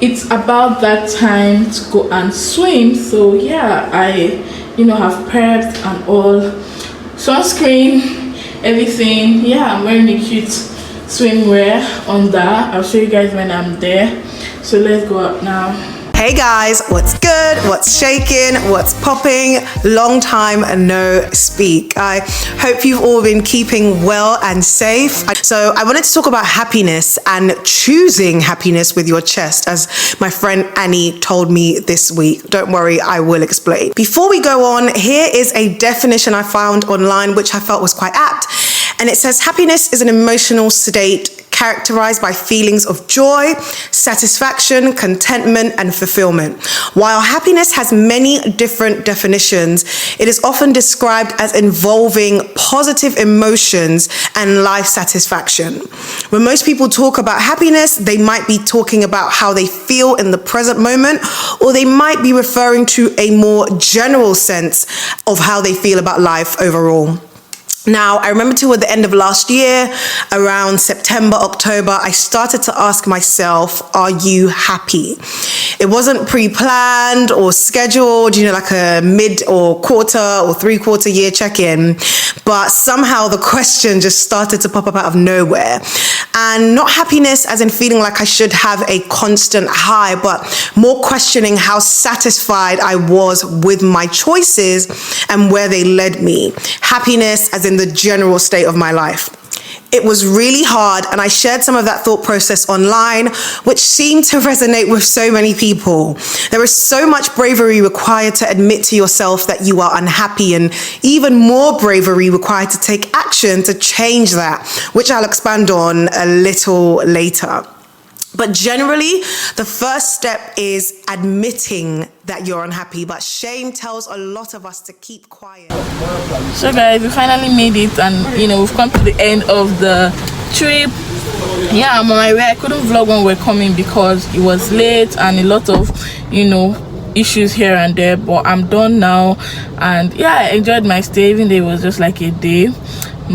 it's about that time to go and swim. So yeah, I have prepped and all, sunscreen, everything. Yeah, I'm wearing a cute swimwear on that. I'll show you guys when I'm there. So let's go up now. Hey guys, what's good? What's shaking? What's popping? Long time no speak. I hope you've all been keeping well and safe. So I wanted to talk about happiness and choosing happiness with your chest, as my friend Annie told me this week. Don't worry, I will explain. Before we go on, here is a definition I found online which I felt was quite apt. And it says, happiness is an emotional state characterized by feelings of joy, satisfaction, contentment, and fulfillment. While happiness has many different definitions, it is often described as involving positive emotions and life satisfaction. When most people talk about happiness, they might be talking about how they feel in the present moment, or they might be referring to a more general sense of how they feel about life overall. Now, I remember toward the end of last year, around September, October, I started to ask myself, are you happy? It wasn't pre-planned or scheduled, like a mid or quarter or 3/4 year check-in, but somehow the question just started to pop up out of nowhere. And not happiness as in feeling like I should have a constant high, but more questioning how satisfied I was with my choices and where they led me. Happiness as in the general state of my life. It was really hard, and I shared some of that thought process online, which seemed to resonate with so many people. There is so much bravery required to admit to yourself that you are unhappy, and even more bravery required to take action to change that, which I'll expand on a little later. But generally, the first step is admitting that you're unhappy, but shame tells a lot of us to keep quiet. So guys, we finally made it, and we've come to the end of the trip. Yeah, I'm on my way. I couldn't vlog when we're coming because it was late and a lot of issues here and there, but I'm done now. And yeah, I enjoyed my stay, even though it was just like a day.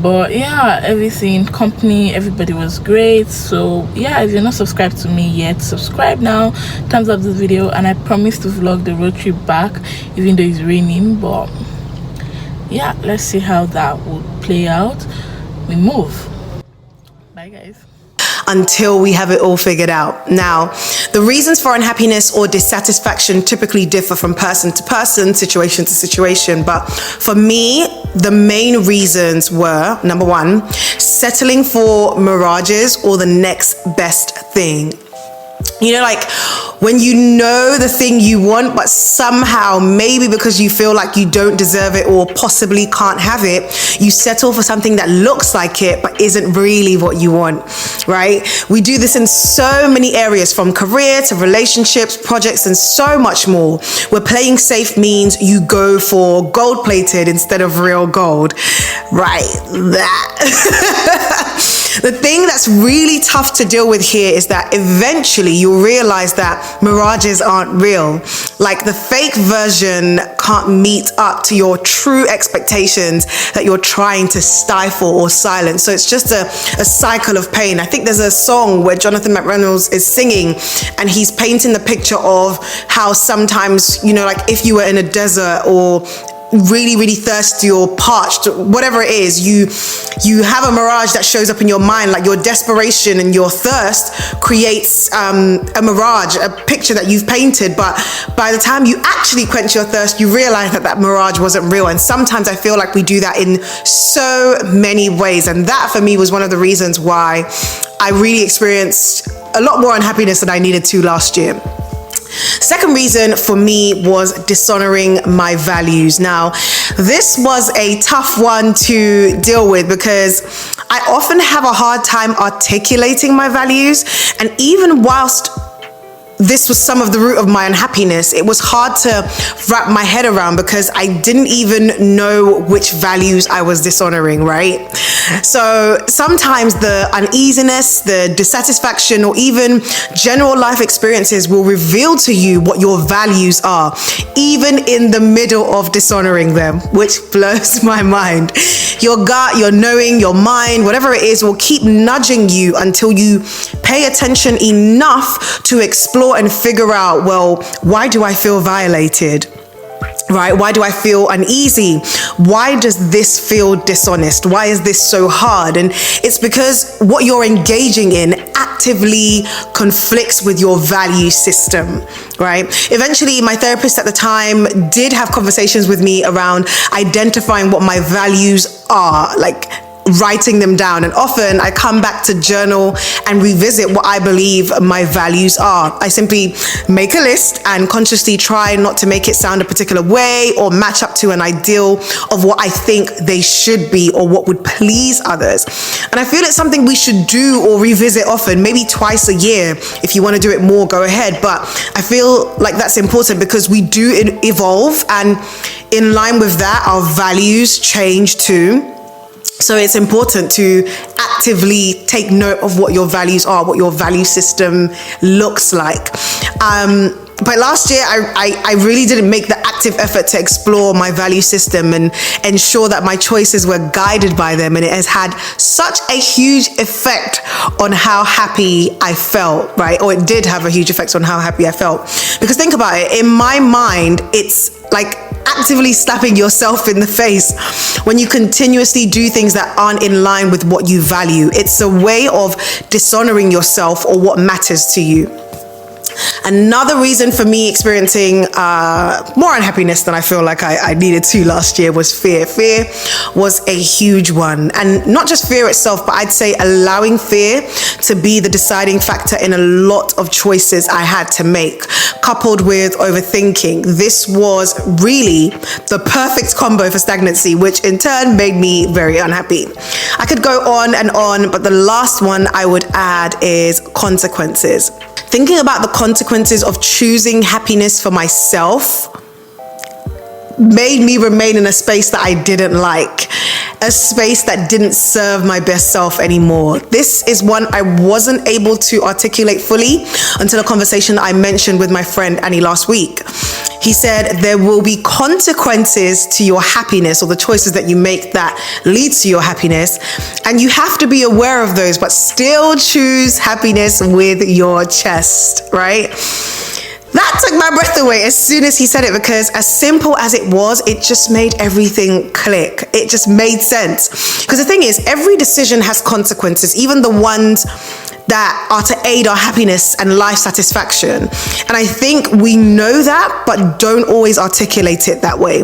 But yeah, everybody was great. So yeah, if you're not subscribed to me yet, subscribe now, thumbs up this video, and I promise to vlog the road trip back even though it's raining. But yeah, let's see how that would play out. We move. Bye guys. Until we have it all figured out. Now, the reasons for unhappiness or dissatisfaction typically differ from person to person, situation to situation. But for me, the main reasons were, number one, settling for mirages or the next best thing. Like when you know the thing you want, but somehow, maybe because you feel like you don't deserve it or possibly can't have it, you settle for something that looks like it, but isn't really what you want, right? We do this in so many areas, from career to relationships, projects, and so much more. Where playing safe means you go for gold-plated instead of real gold, right? That. The thing that's really tough to deal with here is that eventually you'll realize that mirages aren't real. Like the fake version can't meet up to your true expectations that you're trying to stifle or silence. So it's just a cycle of pain. I think there's a song where Jonathan McReynolds is singing and he's painting the picture of how sometimes, like if you were in a desert or really thirsty or parched, whatever it is, you have a mirage that shows up in your mind, like your desperation and your thirst creates a mirage, a picture that you've painted, but by the time you actually quench your thirst, you realize that mirage wasn't real. And sometimes I feel like we do that in so many ways, and that for me was one of the reasons why I really experienced a lot more unhappiness than I needed to last year. Second reason for me was dishonoring my values. Now, this was a tough one to deal with because I often have a hard time articulating my values, and even whilst this was some of the root of my unhappiness, it was hard to wrap my head around because I didn't even know which values I was dishonoring, right? So sometimes the uneasiness, the dissatisfaction, or even general life experiences will reveal to you what your values are, even in the middle of dishonoring them, which blows my mind. Your gut, your knowing, your mind, whatever it is, will keep nudging you until you pay attention enough to explore explore and figure out, well, why do I feel violated? Right? Why do I feel uneasy? Why does this feel dishonest? Why is this so hard? And it's because what you're engaging in actively conflicts with your value system, right? Eventually, my therapist at the time did have conversations with me around identifying what my values are, like writing them down. And often I come back to journal and revisit what I believe my values are. I simply make a list and consciously try not to make it sound a particular way or match up to an ideal of what I think they should be or what would please others. And I feel it's something we should do or revisit often, maybe twice a year. If you want to do it more, go ahead. But I feel like that's important because we do evolve, and in line with that, our values change too. So it's important to actively take note of what your values are, what your value system looks like. But last year, I really didn't make the active effort to explore my value system and ensure that my choices were guided by them. And it has had such a huge effect on how happy I felt, right? Or it did have a huge effect on how happy I felt. Because think about it, in my mind, it's like actively slapping yourself in the face when you continuously do things that aren't in line with what you value. It's a way of dishonoring yourself or what matters to you. Another reason for me experiencing more unhappiness than I feel like I needed to last year was fear. Fear was a huge one. And not just fear itself, but I'd say allowing fear to be the deciding factor in a lot of choices I had to make, coupled with overthinking. This was really the perfect combo for stagnancy, which in turn made me very unhappy. I could go on, but the last one I would add is consequences. Thinking about the consequences of choosing happiness for myself made me remain in a space that I didn't like, a space that didn't serve my best self anymore. This is one I wasn't able to articulate fully until a conversation I mentioned with my friend Annie last week. He said there will be consequences to your happiness or the choices that you make that leads to your happiness, and you have to be aware of those, but still choose happiness with your chest, right? That took my breath away as soon as he said it, because as simple as it was, it just made everything click. It just made sense. Because the thing is, every decision has consequences, even the ones that are to aid our happiness and life satisfaction. And I think we know that, but don't always articulate it that way.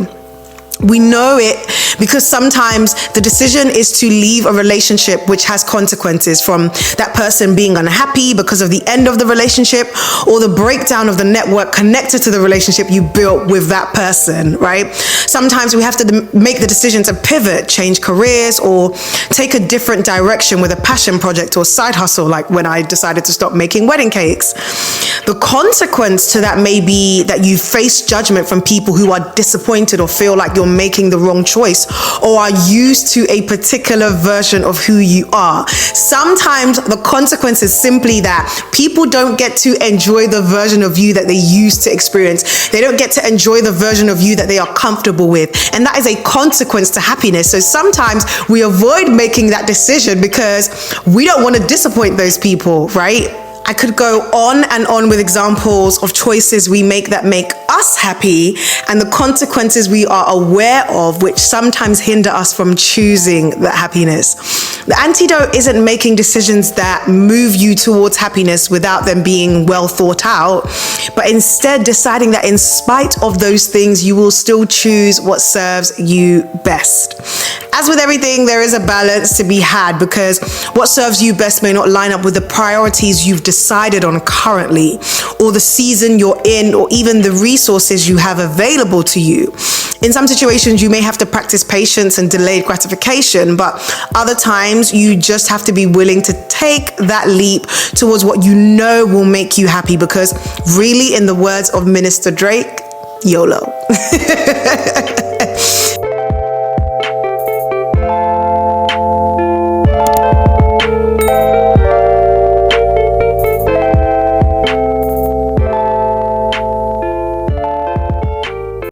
We know it because sometimes the decision is to leave a relationship which has consequences, from that person being unhappy because of the end of the relationship or the breakdown of the network connected to the relationship you built with that person, right? Sometimes we have to make the decision to pivot, change careers, or take a different direction with a passion project or side hustle, like when I decided to stop making wedding cakes. The consequence to that may be that you face judgment from people who are disappointed or feel like you're making the wrong choice or are used to a particular version of who you are. Sometimes the consequence is simply that people don't get to enjoy the version of you that they used to experience. They don't get to enjoy the version of you that they are comfortable with. And that is a consequence to happiness. So sometimes we avoid making that decision because we don't want to disappoint those people, right? I could go on and on with examples of choices we make that make us happy and the consequences we are aware of, which sometimes hinder us from choosing that happiness. The antidote isn't making decisions that move you towards happiness without them being well thought out, but instead deciding that in spite of those things, you will still choose what serves you best. As with everything, there is a balance to be had, because what serves you best may not line up with the priorities you've decided on currently, or the season you're in, or even the resources you have available to you. In some situations, you may have to practice patience and delayed gratification, but other times you just have to be willing to take that leap towards what you know will make you happy, because really, in the words of Minister Drake, YOLO.